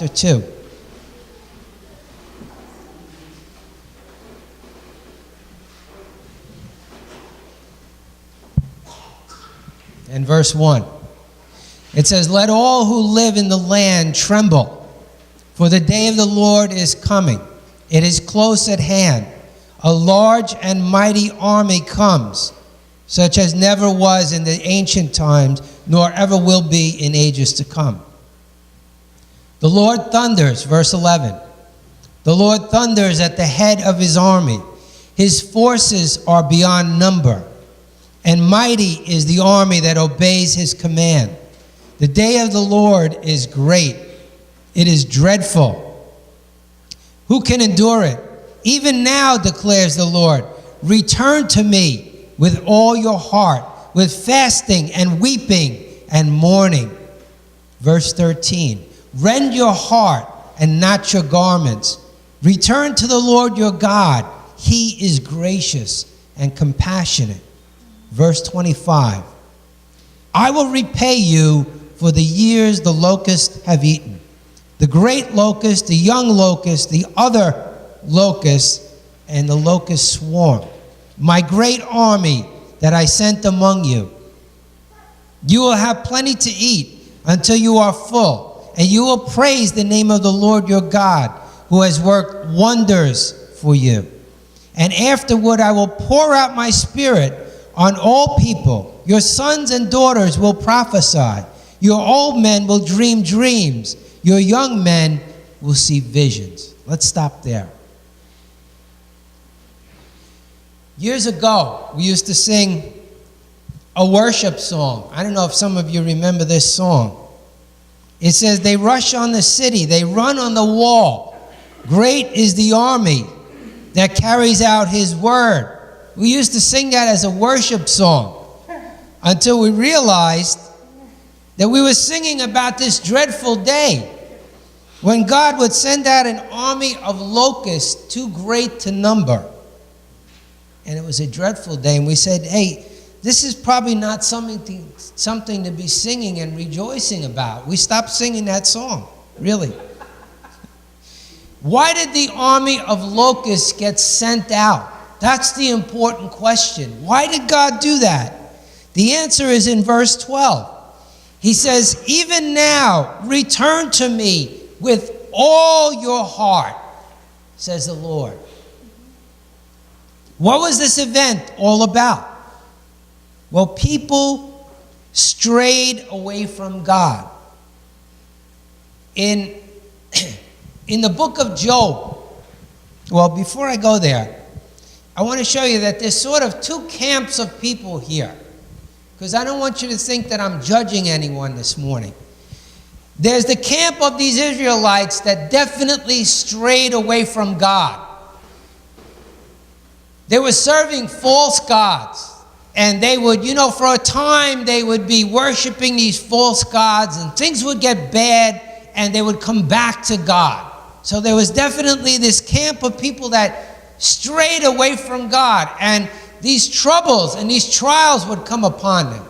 2. And verse 1. It says, "Let all who live in the land tremble, for the day of the Lord is coming. It is close at hand. A large and mighty army comes, such as never was in the ancient times, nor ever will be in ages to come. The Lord thunders," verse 11. "The Lord thunders at the head of his army. His forces are beyond number, and mighty is the army that obeys his command. The day of the Lord is great. It is dreadful. Who can endure it? Even now, declares the Lord, return to me with all your heart, with fasting and weeping and mourning." Verse 13, "Rend your heart and not your garments. Return to the Lord your God. He is gracious and compassionate." Verse 25, "I will repay you for the years the locusts have eaten, the great locust, the young locust, the other locust, and the locust swarm, my great army that I sent among you. You will have plenty to eat until you are full, and you will praise the name of the Lord your God, who has worked wonders for you. And afterward I will pour out my spirit on all people. Your sons and daughters will prophesy. Your old men will dream dreams. Your young men will see visions." Let's stop there. Years ago, we used to sing a worship song. I don't know if some of you remember this song. It says, "They rush on the city, they run on the wall. Great is the army that carries out his word." We used to sing that as a worship song until we realized that we were singing about this dreadful day when God would send out an army of locusts too great to number. And it was a dreadful day. And we said, hey, this is probably not something to be singing and rejoicing about. We stopped singing that song, really. Why did the army of locusts get sent out? That's the important question. Why did God do that? The answer is in verse 12. He says, "Even now, return to me with all your heart," says the Lord. What was this event all about? Well, people strayed away from God. In the book of Job, well, before I go there, I want to show you that there's sort of two camps of people here, because I don't want you to think that I'm judging anyone this morning. There's the camp of these Israelites that definitely strayed away from God. They were serving false gods. And they would, for a time, they would be worshiping these false gods, and things would get bad, and they would come back to God. So there was definitely this camp of people that strayed away from God, and these troubles and these trials would come upon them.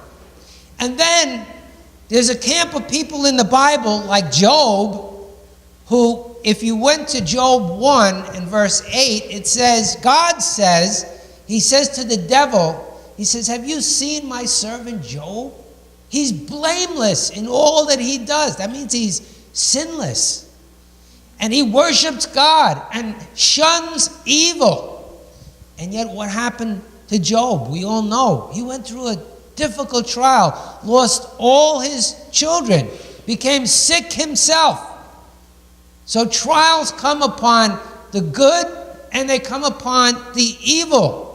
And then there's a camp of people in the Bible, like Job, who, if you went to Job 1 and verse 8, it says, God says, he says to the devil, he says, "Have you seen my servant Job? He's blameless in all that he does." That means he's sinless. And he worships God and shuns evil. And yet what happened to Job? We all know. He went through a difficult trial, lost all his children, became sick himself. So trials come upon the good and they come upon the evil.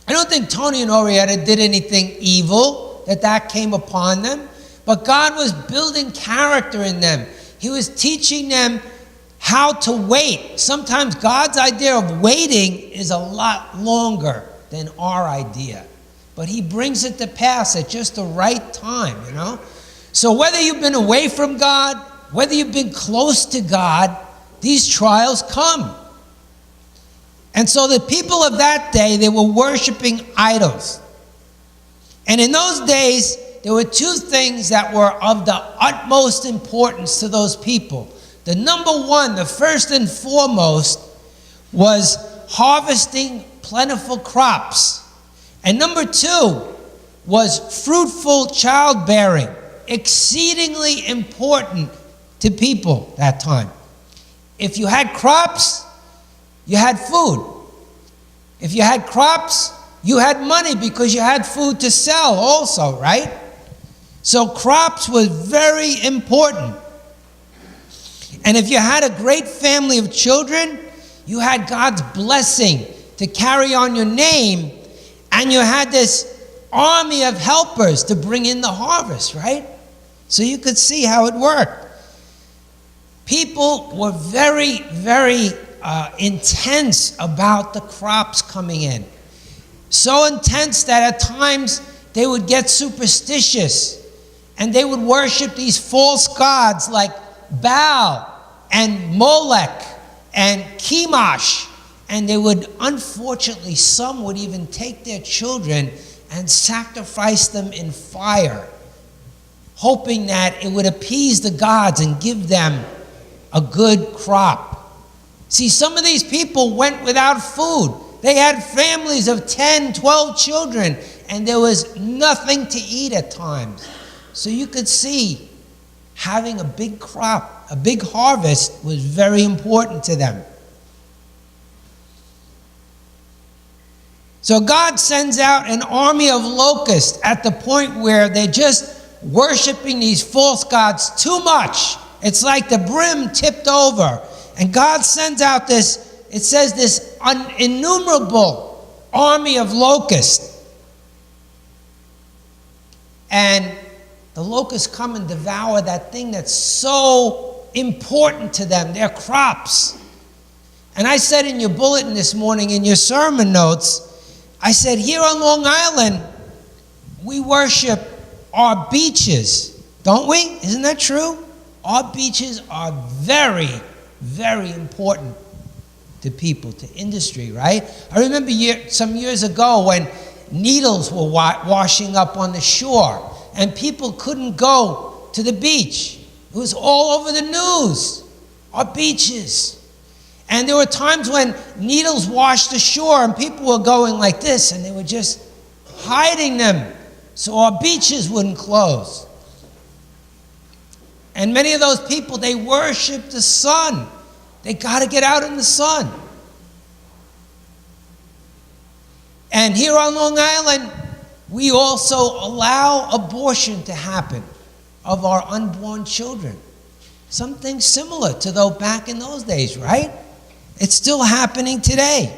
I don't think Tony and Orietta did anything evil that came upon them, but God was building character in them. He was teaching them how to wait. Sometimes God's idea of waiting is a lot longer than our idea, but he brings it to pass at just the right time, So whether you've been away from God, whether you've been close to God, these trials come. And so the people of that day, they were worshiping idols. And in those days, there were two things that were of the utmost importance to those people. The number one, the first and foremost, was harvesting plentiful crops. And number two was fruitful childbearing, exceedingly important to people that time. If you had crops, you had food. If you had crops, you had money because you had food to sell also, right? So crops was very important. And if you had a great family of children, you had God's blessing to carry on your name, and you had this army of helpers to bring in the harvest, right? So you could see how it worked. People were very, very intense about the crops coming in. So intense that at times they would get superstitious and they would worship these false gods like Baal and Molech and Chemosh. And they would, unfortunately, some would even take their children and sacrifice them in fire, hoping that it would appease the gods and give them a good crop. See, some of these people went without food. They had families of 10, 12 children, and there was nothing to eat at times. So you could see having a big crop, a big harvest was very important to them. So God sends out an army of locusts at the point where they're just worshiping these false gods too much. It's like the brim tipped over. And God sends out this, it says, this innumerable army of locusts. And the locusts come and devour that thing that's so important to them, their crops. And I said in your bulletin this morning, in your sermon notes, I said, here on Long Island, we worship our beaches, don't we? Isn't that true? Our beaches are very, very important to people, to industry, right? I remember some years ago when needles were washing up on the shore and people couldn't go to the beach. It was all over the news, our beaches. And there were times when needles washed ashore and people were going like this and they were just hiding them so our beaches wouldn't close. And many of those people, they worship the sun. They got to get out in the sun. And here on Long Island, we also allow abortion to happen of our unborn children. Something similar to though back in those days, right? It's still happening today.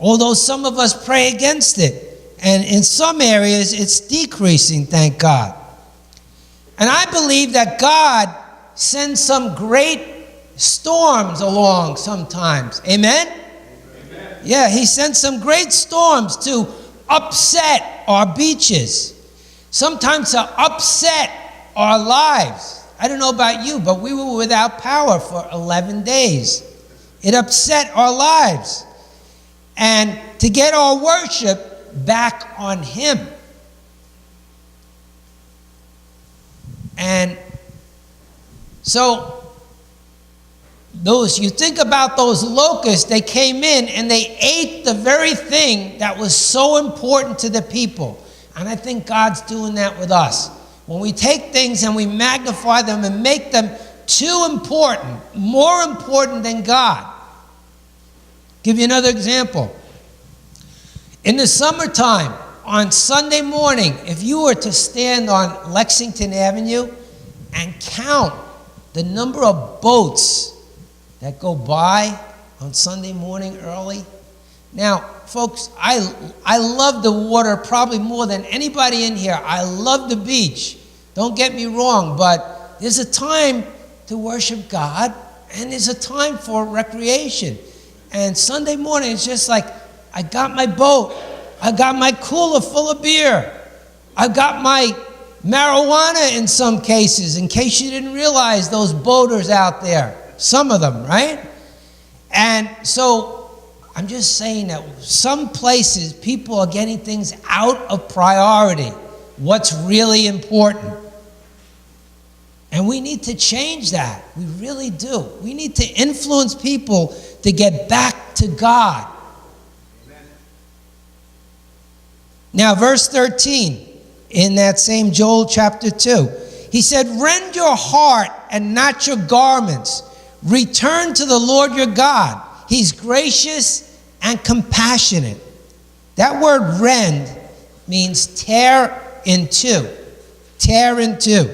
Although some of us pray against it. And in some areas, it's decreasing, thank God. And I believe that God sends some great storms along sometimes. Amen? Amen. Yeah, he sends some great storms to upset our beaches. Sometimes to upset our lives. I don't know about you, but we were without power for 11 days. It upset our lives. And to get our worship back on him. And so you think about those locusts, they came in and they ate the very thing that was so important to the people. And I think God's doing that with us. When we take things and we magnify them and make them too important, more important than God. Give you another example. In the summertime, on Sunday morning, if you were to stand on Lexington Avenue and count the number of boats that go by on Sunday morning early. Now, folks, I love the water probably more than anybody in here. I love the beach. Don't get me wrong, but there's a time to worship God and there's a time for recreation. And Sunday morning, it's just like, I got my boat. I got my cooler full of beer. I got my marijuana in some cases, in case you didn't realize those boaters out there. Some of them, right? And so I'm just saying that some places people are getting things out of priority. what's really important. And we need to change that. We really do. We need to influence people to get back to God. Amen. Now, verse 13, in that same Joel chapter 2, he said, "Rend your heart and not your garments. Return to the Lord your God. He's gracious and compassionate." That word rend means tear in two. Tear in two.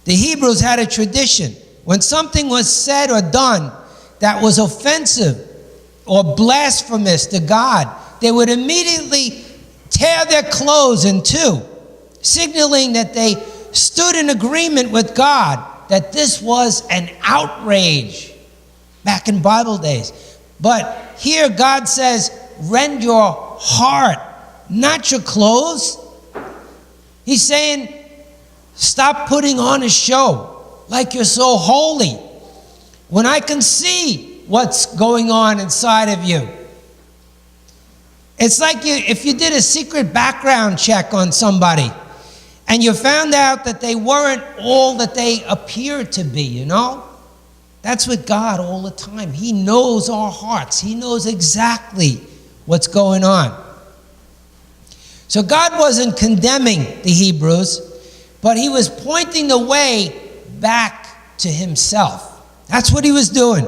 The Hebrews had a tradition. When something was said or done that was offensive or blasphemous to God, they would immediately tear their clothes in two, signaling that they stood in agreement with God, that this was an outrage back in Bible days. But here God says, rend your heart, not your clothes. He's saying, stop putting on a show like you're so holy when I can see what's going on inside of you. It's like if you did a secret background check on somebody and you found out that they weren't all that they appeared to be, you know? That's with God all the time. He knows our hearts. He knows exactly what's going on. So God wasn't condemning the Hebrews, but he was pointing the way back to himself. That's what he was doing.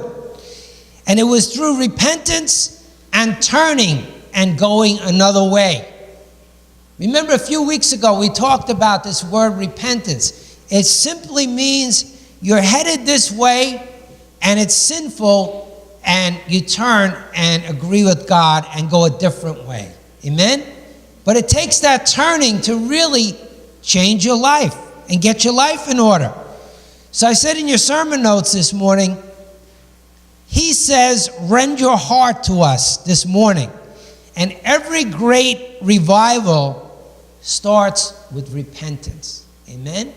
And it was through repentance and turning and going another way. Remember a few weeks ago we talked about this word repentance. It simply means you're headed this way and it's sinful and you turn and agree with God and go a different way. Amen? But it takes that turning to really change your life and get your life in order. So I said in your sermon notes this morning, he says, rend your heart to us this morning. And every great revival starts with repentance. Amen?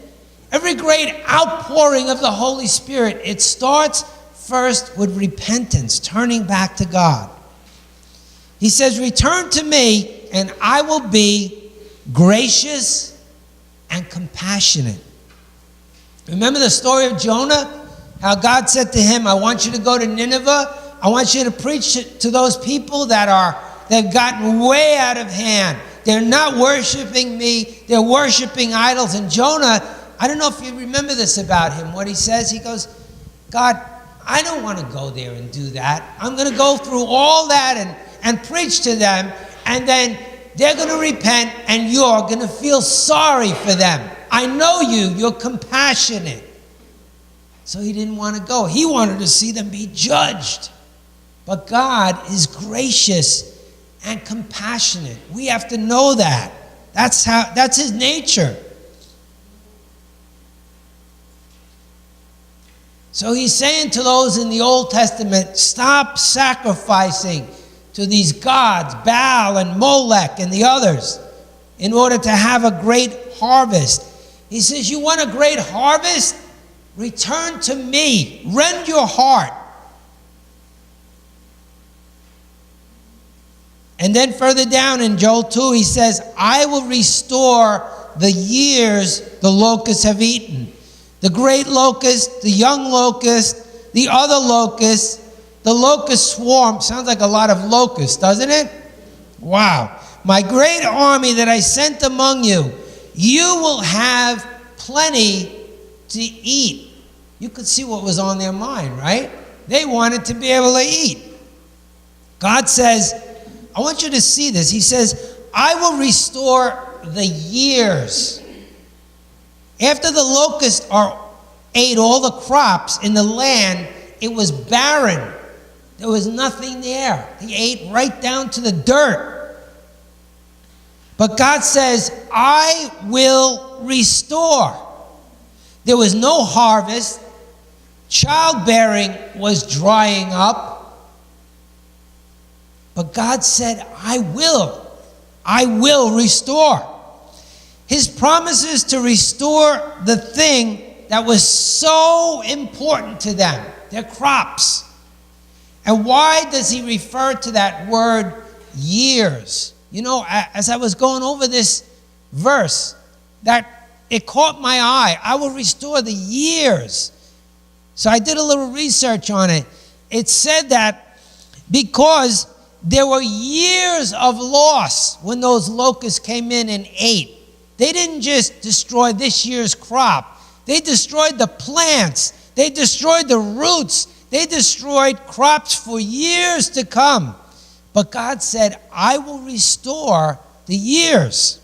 Every great outpouring of the Holy Spirit, it starts first with repentance, turning back to God. He says, return to me and I will be gracious and compassionate. Remember the story of Jonah? How God said to him, I want you to go to Nineveh. I want you to preach to those people they've gotten way out of hand. They're not worshiping me. They're worshiping idols. And Jonah, I don't know if you remember this about him, what he says. He goes, God, I don't want to go there and do that. I'm going to go through all that and preach to them. And then they're going to repent and you're going to feel sorry for them. I know you're compassionate. So he didn't want to go. He wanted to see them be judged. But God is gracious and compassionate. We have to know that. That's his nature. So he's saying to those in the Old Testament, stop sacrificing to these gods, Baal and Molech and the others, in order to have a great harvest. He says, you want a great harvest? Return to me. Rend your heart. And then further down in Joel 2, he says, I will restore the years the locusts have eaten. The great locust, the young locust, the other locust, the locust swarm. Sounds like a lot of locusts, doesn't it? Wow. My great army that I sent among you, you will have plenty to eat. You could see what was on their mind, right? They wanted to be able to eat. God says, I want you to see this. He says, I will restore the years. After the locusts ate all the crops in the land, it was barren. There was nothing there. He ate right down to the dirt. But God says, I will restore. There was no harvest. Childbearing was drying up. But God said, I will restore. His promises to restore the thing that was so important to them, their crops. And why does he refer to that word years? as I was going over this verse, that it caught my eye. I will restore the years. So I did a little research on it. It said that because there were years of loss when those locusts came in and ate. They didn't just destroy this year's crop. They destroyed the plants. They destroyed the roots. They destroyed crops for years to come. But God said, I will restore the years.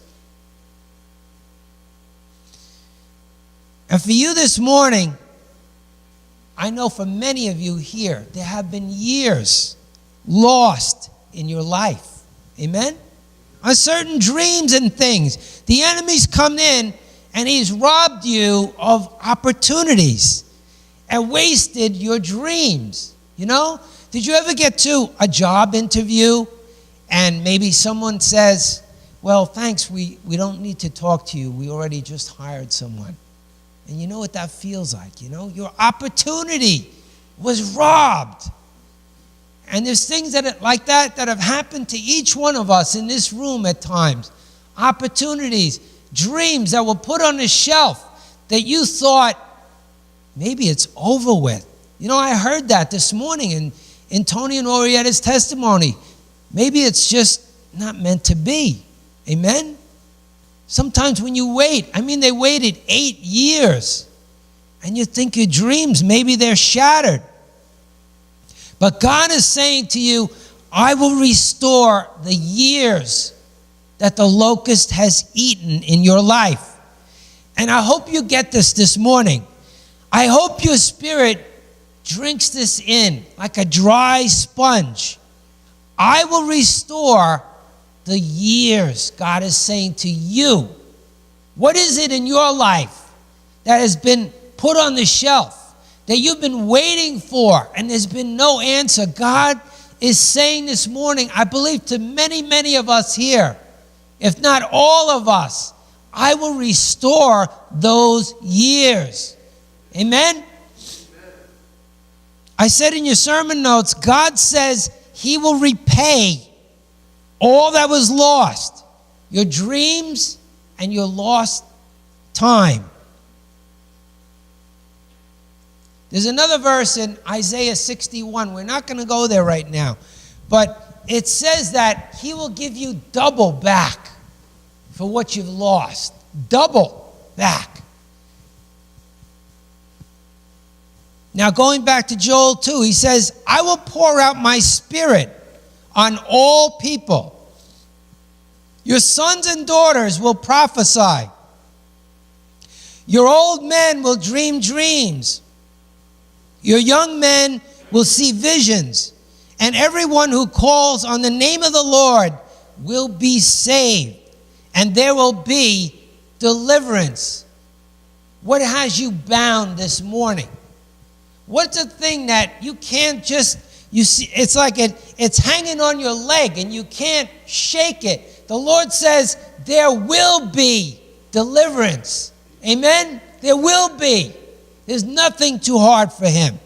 And for you this morning, I know for many of you here, there have been years lost in your life. Amen? On certain dreams and things. The enemy's come in and he's robbed you of opportunities and wasted your dreams. Did you ever get to a job interview and maybe someone says, well, thanks, we don't need to talk to you. We already just hired someone. And you know what that feels like, Your opportunity was robbed. And there's things like that have happened to each one of us in this room at times. Opportunities, dreams that were put on the shelf that you thought, maybe it's over with. I heard that this morning in Tony and Orietta's testimony. Maybe it's just not meant to be. Amen? Sometimes when you wait, they waited 8 years, and you think your dreams, maybe they're shattered. But God is saying to you, I will restore the years that the locust has eaten in your life. And I hope you get this morning. I hope your spirit drinks this in like a dry sponge. I will restore the years, God is saying to you. What is it in your life that has been put on the shelf that you've been waiting for and there's been no answer? God is saying this morning, I believe to many, many of us here, if not all of us, I will restore those years. Amen? I said in your sermon notes, God says he will repay all that was lost, your dreams and your lost time. There's another verse in Isaiah 61. We're not going to go there right now. But it says that he will give you double back for what you've lost. Double back. Now going back to Joel 2, he says, I will pour out my spirit on all people. Your sons and daughters will prophesy. Your old men will dream dreams. Your young men will see visions. And everyone who calls on the name of the Lord will be saved. And there will be deliverance. What has you bound this morning? What's the thing that you can't just, you see, it's like it's hanging on your leg and you can't shake it. The Lord says there will be deliverance. Amen? There will be. There's nothing too hard for him.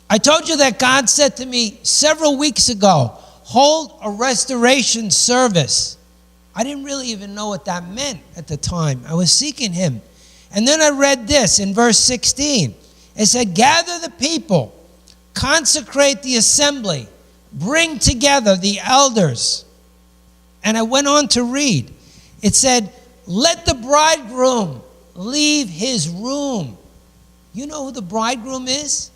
I told you that God said to me several weeks ago, hold a restoration service. I didn't really even know what that meant at the time. I was seeking him. And then I read this in verse 16. It said, gather the people, consecrate the assembly, bring together the elders. And I went on to read. It said, let the bridegroom leave his room. You know who the bridegroom is?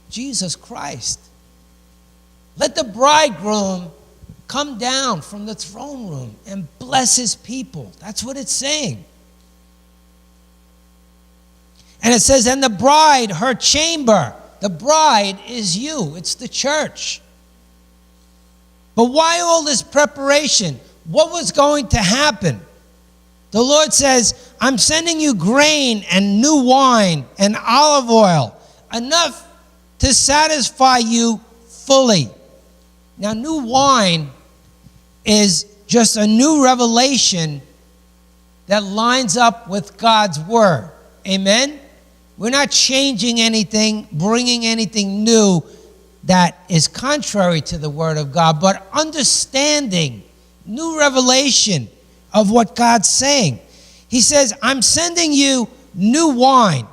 Jesus Christ. Let the bridegroom come down from the throne room and bless his people. That's what it's saying. And it says, and the bride, her chamber. The bride is you. It's the church. But why all this preparation? What was going to happen? The Lord says, I'm sending you grain and new wine and olive oil, enough to satisfy you fully. Now, new wine is just a new revelation that lines up with God's word. Amen? We're not changing anything, bringing anything new. that is contrary to the word of God, but understanding, new revelation of what God's saying. He says, I'm sending you new wine.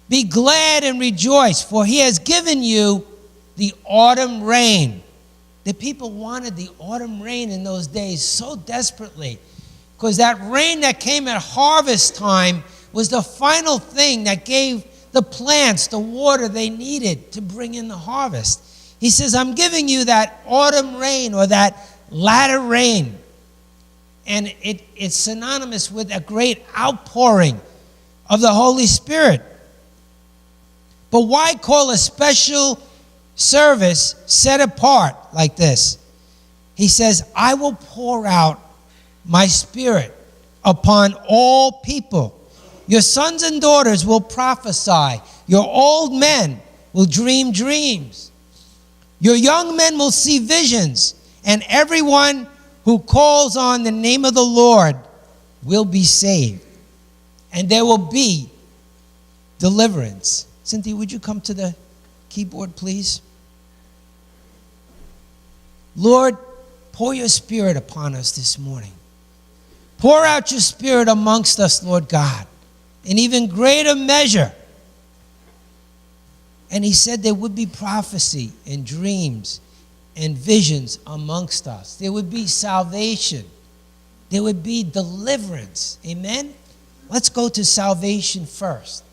Be glad and rejoice, for he has given you the autumn rain. The people wanted the autumn rain in those days so desperately, because that rain that came at harvest time was the final thing that gave the plants the water they needed to bring in the harvest. He says, I'm giving you that autumn rain, or that latter rain. And it's synonymous with a great outpouring of the Holy Spirit. But why call a special service set apart like this? He says, I will pour out my Spirit upon all people. Your sons and daughters will prophesy. Your old men will dream dreams. Your young men will see visions. And everyone who calls on the name of the Lord will be saved. And there will be deliverance. Cynthia, would you come to the keyboard, please? Lord, pour your Spirit upon us this morning. Pour out your Spirit amongst us, Lord God, in even greater measure. And he said there would be prophecy and dreams and visions amongst us. There would be salvation. There would be deliverance. Amen? Let's go to salvation first.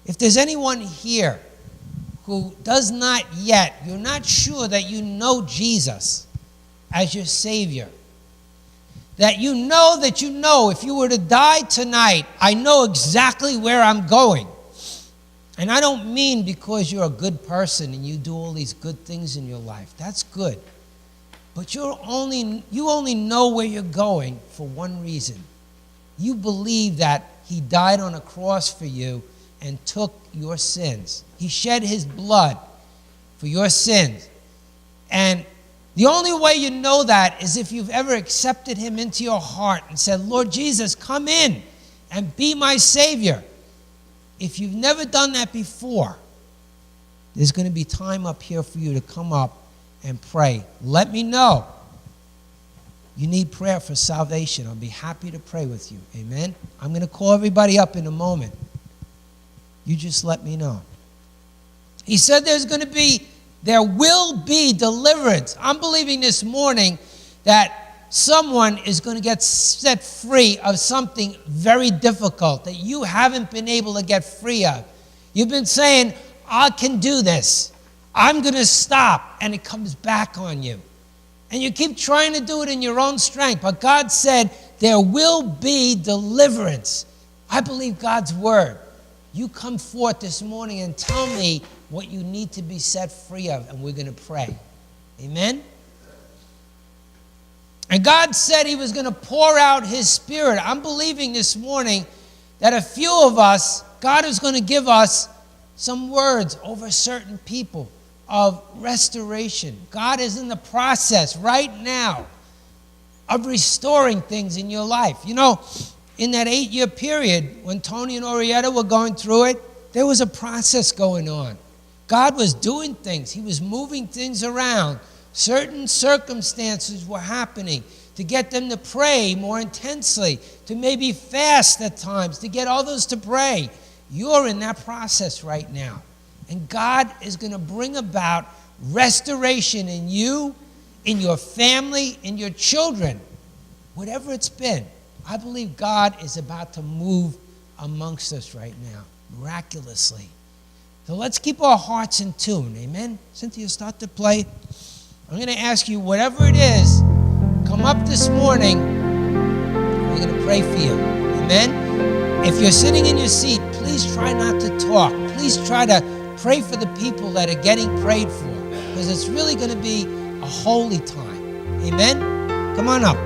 If there's anyone here who does not yet, you're not sure that you know Jesus as your Savior, that you know if you were to die tonight, I know exactly where I'm going. And I don't mean because you're a good person and you do all these good things in your life. That's good. But you only know where you're going for one reason. You believe that he died on a cross for you and took your sins. He shed his blood for your sins. And the only way you know that is if you've ever accepted him into your heart and said, Lord Jesus, come in and be my Savior. If you've never done that before, there's going to be time up here for you to come up and pray. Let me know. You need prayer for salvation. I'll be happy to pray with you. Amen? I'm going to call everybody up in a moment. You just let me know. He said there will be deliverance. I'm believing this morning that someone is going to get set free of something very difficult that you haven't been able to get free of. You've been saying, I can do this. I'm going to stop. And it comes back on you. And you keep trying to do it in your own strength. But God said, there will be deliverance. I believe God's word. You come forth this morning and tell me what you need to be set free of, and we're going to pray. Amen? And God said he was going to pour out his Spirit. I'm believing this morning that a few of us, God is going to give us some words over certain people of restoration. God is in the process right now of restoring things in your life. You know, in that 8-year period when Tony and Orietta were going through it, there was a process going on. God was doing things. He was moving things around. Certain circumstances were happening to get them to pray more intensely, to maybe fast at times, to get others to pray. You're in that process right now. And God is going to bring about restoration in you, in your family, in your children, whatever it's been. I believe God is about to move amongst us right now, miraculously. So let's keep our hearts in tune, amen? Cynthia, start to play. I'm going to ask you, whatever it is, come up this morning. We're going to pray for you, amen? If you're sitting in your seat, please try not to talk. Please try to pray for the people that are getting prayed for, because it's really going to be a holy time, amen? Come on up.